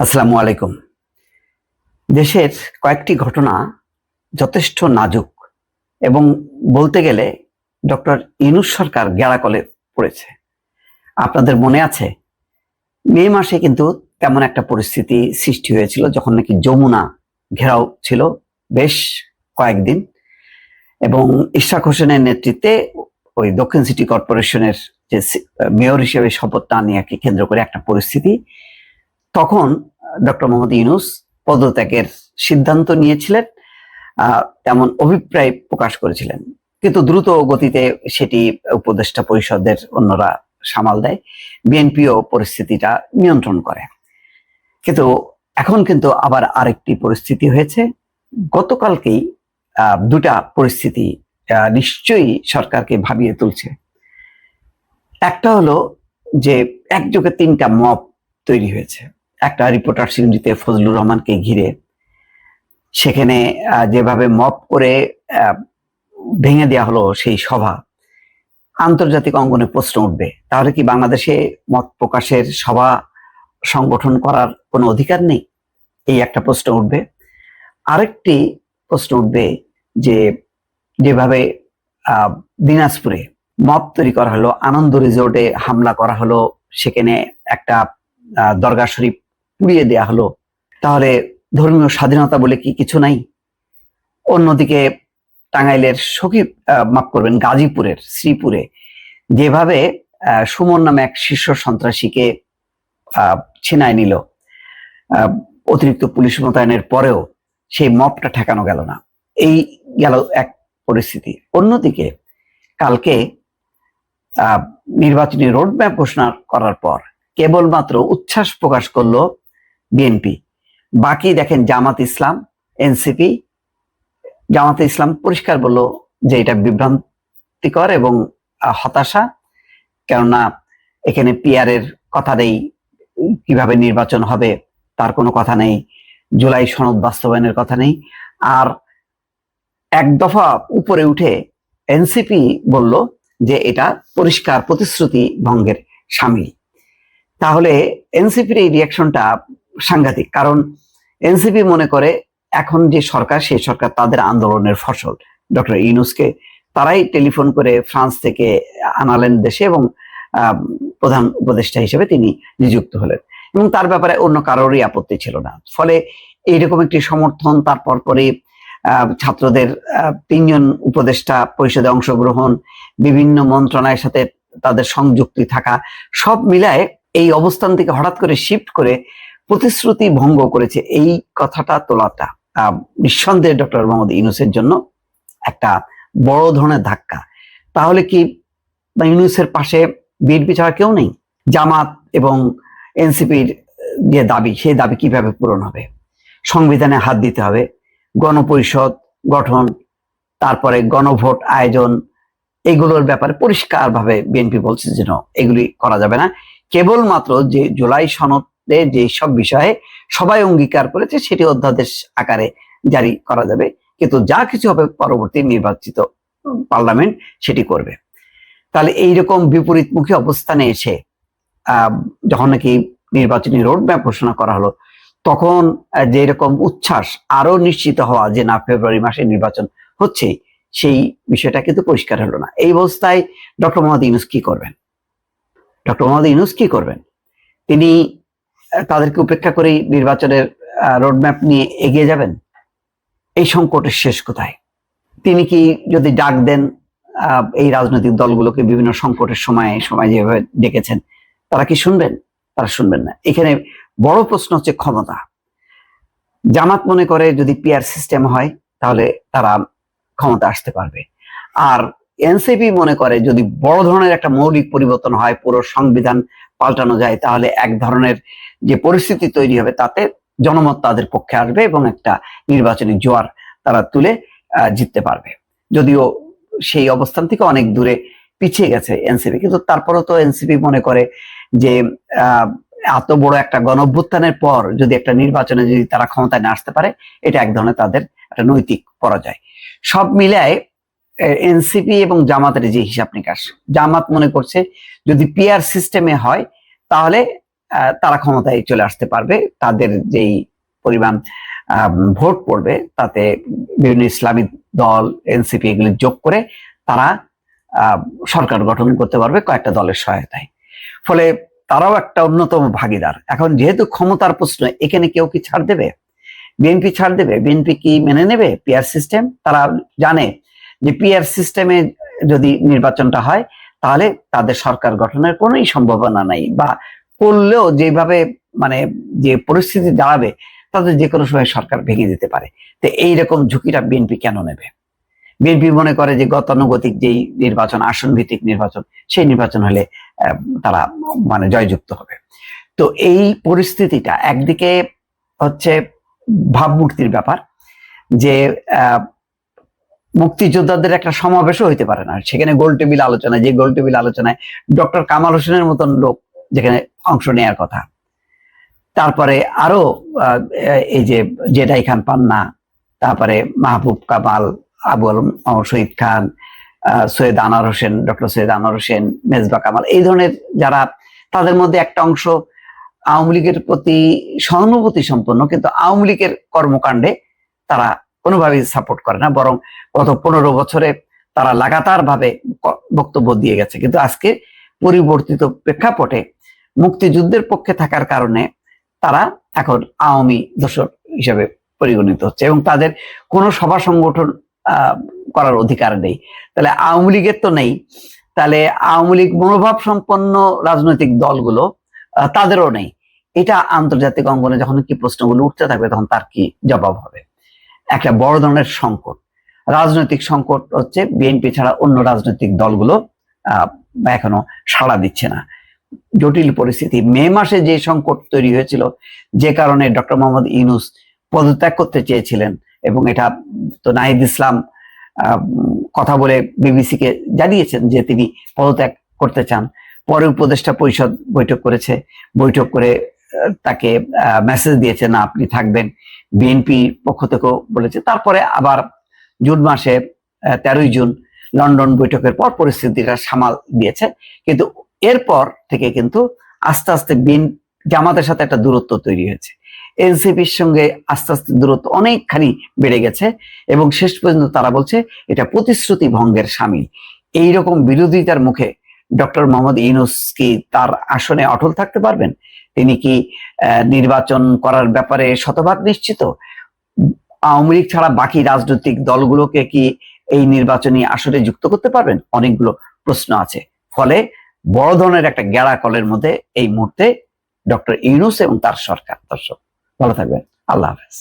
আসসালামু আলাইকুম। দেশের কয়েকটি ঘটনা যথেষ্ট নাজুক এবং বলতে গেলে ডক্টর ইউনূস সরকার গ্যাড়াকলে পড়েছে। আপনাদের মনে আছে মে মাসে কিন্তু তেমন একটা পরিস্থিতি সৃষ্টি হয়েছিল যখন নাকি যমুনা ঘেরাও ছিল বেশ কয়েকদিন, এবং ইশরাক হোসেনের নেতৃত্বে ওই দক্ষিণ সিটি কর্পোরেশনের যে মেয়র হিসেবে শপথ না নেওয়াকে কেন্দ্র করে একটা পরিস্থিতি, তখন ডক্টর মোহাম্মদ ইউনূস পদত্যাগের সিদ্ধান্ত নিয়েছিলেন, তেমন অভিপ্রায় প্রকাশ করেছিলেন, কিন্তু দ্রুত গতিতে সেটি উপদেষ্টা পরিষদের অন্যরা সামাল দেয়, বিএনপিও পরিস্থিতিটা নিয়ন্ত্রণ করে। কিন্তু এখন কিন্তু আবার আরেকটি পরিস্থিতি হয়েছে। গতকালকেই দুটা পরিস্থিতি নিশ্চয়ই সরকারকে ভাবিয়ে তুলছে। একটা হলো যে একযোগে তিনটা মব তৈরি হয়েছে। একটা রিপোর্টার্স ইউনিটিতে ফজলুর রহমানকে ঘিরে, সেখানে যেভাবে মব করে ভেঙে দেওয়া হলো সেই সভা, আন্তর্জাতিক অঙ্গনে প্রশ্ন উঠবে, তাহলে কি বাংলাদেশে মত প্রকাশের সভা সংগঠন করার কোনো অধিকার নেই? এই একটা প্রশ্ন উঠবে। আরেকটি প্রশ্ন উঠবে যে যেভাবে দিনাজপুরে মব তৈরি করা হলো, আনন্দ রিসোর্টে হামলা করা হলো, সেখানে একটা দরগা শরীফ পুড়িয়ে দেয়া হলো, তাহলে ধর্মীয় স্বাধীনতা বলে কি কিছু নাই? অন্যদিকে টাঙ্গাইলের মাফ করবেন, গাজীপুরের শ্রীপুরে যেভাবে সুমন নামে এক শীর্ষ সন্ত্রাসীকে ছিনায় নিল, অতিরিক্ত পুলিশ মোতায়েনের পরেও সেই মবটা ঠেকানো গেল না। এই গেল এক পরিস্থিতি। অন্যদিকে কালকে নির্বাচনী রোডম্যাপ ঘোষণা করার পর কেবলমাত্র উচ্ছ্বাস প্রকাশ করলো বিএনপি। বাকি দেখেন জামাত ইসলাম, এনসিপি। জামাতে ইসলাম পরিষ্কার বললো যে এটা বিভ্রান্তিকর এবং হতাশা, কেননা এখানে পিআরের কথা নেই, কিভাবে নির্বাচন হবে তার কোনো কথা নেই, জুলাই সনদ বাস্তবায়নের কথা নেই। আর এক দফা উপরে উঠে এনসিপি বলল যে এটা পরিষ্কার প্রতিশ্রুতি ভঙ্গের শামিল। তাহলে এনসিপির এই রিয়াকশনটা সাংঘাতিক, কারণ এনসিপি মনে করে এখন যে সরকার, সেই সরকার তাদের আন্দোলনের ফসল। ডক্টর ইউনূসকে তারাই টেলিফোন করে ফ্রান্স থেকে আনালেন দেশে এবং প্রধান উপদেষ্টা হিসেবে তিনি নিযুক্ত হলেন, এবং তার ব্যাপারে অন্য কারোরই আপত্তি ছিল না। ফলে এইরকম একটি সমর্থন, তারপর পরে ছাত্রদের 3 জন উপদেষ্টা পরিষদে অংশগ্রহণ, বিভিন্ন মন্ত্রণালয়ের সাথে তাদের সংযুক্তি থাকা, সব মিলায় এই অবস্থান থেকে হঠাৎ করে শিফট করে প্রতিশ্রুতি ভঙ্গ করেছে। এই কথাটা তোলাটা নিঃসন্দেহে ডক্টর মোহাম্মদ ইউনূসের জন্য একটা বড় ধরনের ধাক্কা। তাহলে কি ইউনূসের পাশে বিএনপি ছাড়া কেউ নেই? জামাত এবং এনসিপির যে দাবি, সেই দাবি কিভাবে পূরণ হবে? সংবিধানে হাত দিতে হবে, গণপরিষদ গঠন, তারপরে গণভোট আয়োজন, এগুলোর ব্যাপারে পরিষ্কারভাবে বিএনপি বলছে যে এগুলি করা যাবে না। কেবলমাত্র যে জুলাই সনদে যে সব বিষয়ে সবাই অঙ্গীকার করেছে সেটি অধ্যাদেশ আকারে জারি করা যাবে, কিন্তু যা কিছু হবে পরবর্তী নির্বাচিত পার্লামেন্ট সেটি করবে। তাহলে এইরকম বিপরীতমুখী অবস্থানে এসে যখন নাকি নির্বাচনী রোডম্যাপ ঘোষণা করা হলো, তখন যে রকম উচ্ছ্বাস আরো নিশ্চিত হওয়া যে না ফেব্রুয়ারি মাসে নির্বাচন হচ্ছে, সেই বিষয়টা কিন্তু পরিষ্কার হলো না। এই অবস্থায় ডক্টর মোহাম্মদ ইউনূস কি করবেন? ডক্টর মোহাম্মদ ইউনূস কি করবেন? তিনি তাদেরকে উপেক্ষা করেই নির্বাচনের রোডম্যাপ নিয়ে এগিয়ে যাবেন? এই সংকটের শেষ কোথায়? তিনি কি যদি ডাক দেন এই রাজনৈতিক দলগুলোকে বিভিন্ন সংকটের সময় যেভাবে ডেকেছেন, তারা কি শুনবেন? তারা শুনবেন না। এখানে বড় প্রশ্ন হচ্ছে ক্ষমতা। জামাত মনে করে যদি পিআর সিস্টেম হয় তাহলে তারা ক্ষমতা আসতে পারবে, আর এনসিপি মনে করে যদি বড় ধরনের একটা মৌলিক পরিবর্তন হয়, পুরো সংবিধান পাল্টানো যায়, তাহলে এক ধরনের যে পরিস্থিতি তৈরি হবে তাতে জনমত তাদের পক্ষে আসবে এবং একটা নির্বাচনী জোয়ার তারা তুলে জিততে পারবে। যদিও সেই অবস্থান থেকে অনেক দূরে পিছিয়ে গেছে এনসিপি, কিন্তু তারপরেও তো এনসিপি মনে করে যে এত বড় একটা গণঅভ্যুত্থানের পর যদি একটা নির্বাচনে যদি তারা ক্ষমতায় না আসতে পারে, এটা এক ধরনের তাদের একটা নৈতিক পরাজয়। সব মিলায় এনসিপি এবং জামাতের যে হিসাব নিকাশ, জামাত মনে করছে যদি পিআর সিস্টেমে হয় তাহলে তারা ক্ষমতায় চলে আসতে পারবে। তাদের যেই পরিমাণ ভোট পড়বে তাতে বিভিন্ন ইসলামিক দল, এনসিপি এগুলি যোগ করে তারা সরকার গঠন করতে পারবে কয়েকটা দলের সহায়তায়। ফলে তারাও একটা অন্যতম ভাগিদার। এখন যেহেতু ক্ষমতার প্রশ্ন, এখানে কেউ কি ছাড় দেবে? বিএনপি ছাড় দেবে? বিএনপি কি মেনে নেবে পিআর সিস্টেম? তারা জানে যে পিআর সিস্টেমে যদি নির্বাচনটা হয় তাহলে তাদের সরকার গঠনের কোনোই সম্ভাবনা নাই, বা করলেও যেভাবে মানে যে পরিস্থিতি দাঁড়াবে তাদের যে কোনো সময় সরকার ভেঙে দিতে পারে। তো এইরকম ঝুঁকিটা বিএনপি কেন নেবে? বিএনপি মনে করে যে গতানুগতিক যেই নির্বাচন, আসন ভিত্তিক নির্বাচন, সেই নির্বাচন হলে তারা মানে জয়যুক্ত হবে। তো এই পরিস্থিতিটা একদিকে হচ্ছে ভাবমূর্তির ব্যাপার, যে মুক্তিযোদ্ধাদের একটা সমাবেশও হইতে পারে না সেখানে, গোল টেবিল আলোচনা, যে গোল টেবিল আলোচনায় ডক্টর কামাল হোসেনের মতন লোক যেখানে অংশ নেওয়ার কথা, তারপরে আরো এই যে জেডাই খান পান্না, তারপরে মাহবুব কামাল, আবু আলম শহীদ খান, সৈয়দ আনোয়ার হোসেন, ডক্টর সৈয়দ আনোয়ার হোসেন, মেজবা কামাল, এই ধরনের যারা, তাদের মধ্যে একটা অংশ আওয়ামী লীগের প্রতি সহানুভূতি সম্পন্ন, কিন্তু আওয়ামী লীগের কর্মকাণ্ডে তারা কোনোভাবেই সাপোর্ট করে না, বরং গত 15 বছরে তারা লাগাতার ভাবে বক্তব্য দিয়ে গেছে। কিন্তু আজকে পরিবর্তিত প্রেক্ষাপটে মুক্তিযুদ্ধের পক্ষে থাকার কারণে তারা এখন আওয়ামী দোসর হিসেবে পরিগণিত হচ্ছে, এবং তাদের কোনো সভা সংগঠন করার অধিকার নেই। তাহলে আওয়ামী লীগের তো নেই, তাহলে আওয়ামী লীগ মনোভাব সম্পন্ন রাজনৈতিক দলগুলো তাদেরও নেই। এটা আন্তর্জাতিক অঙ্গনে যখন কি প্রশ্নগুলো উঠতে থাকবে তখন তার কি জবাব হবে? একটা বড় ধরনের সংকট, রাজনৈতিক সংকট হচ্ছে। বিএনপি ছাড়া অন্য রাজনৈতিক দলগুলো এখনো সাড়া দিচ্ছে না। জটিল পরিস্থিতি। মে মাসে যে সংকট তৈরি হয়েছিল, যে কারণে ডক্টর মোহাম্মদ ইউনূস পদত্যাগ করতে চেয়েছিলেন, এবং এটা তো নাহিদ ইসলাম কথা বলে বিবিসিকে জানিয়েছেন যে তিনি পদত্যাগ করতে চান। পরে উপদেষ্টা পরিষদ বৈঠক করেছে, বৈঠক করে তাকে মেসেজ দিয়েছে না আপনি থাকবেন, বিএনপি পক্ষ থেকেও বলেছে। তারপরে আবার জুন মাসে 13ই জুন লন্ডন বৈঠকের পর পরিস্থিতিটা সামাল দিয়েছে, কিন্তু এরপর থেকে কিন্তু আস্তে আস্তে জামাতের সাথে একটা দূরত্ব তৈরি হয়েছে, এনসিপির সঙ্গে আস্তে আস্তে দূরত্ব অনেকখানি বেড়ে গেছে, এবং শেষ পর্যন্ত তারা বলছে এটা প্রতিশ্রুতি ভঙ্গের শামিল। এইরকম বিরোধিতার মুখে ডক্টর মোহাম্মদ ইউনূস কি তার আসনে অটল থাকতে পারবেন? তিনি কি নির্বাচন করার ব্যাপারে শতভাগ নিশ্চিত? আওয়ামী লীগ ছাড়া বাকি রাজনৈতিক দলগুলোকে কি এই নির্বাচনী আসরে যুক্ত করতে পারবেন? অনেকগুলো প্রশ্ন আছে। ফলে বড় ধরনের একটা গ্যাড়াকলের মধ্যে এই মুহূর্তে ডক্টর ইউনূস এবং তার সরকার। দর্শক ভালো থাকবেন, আল্লাহ হাফেজ।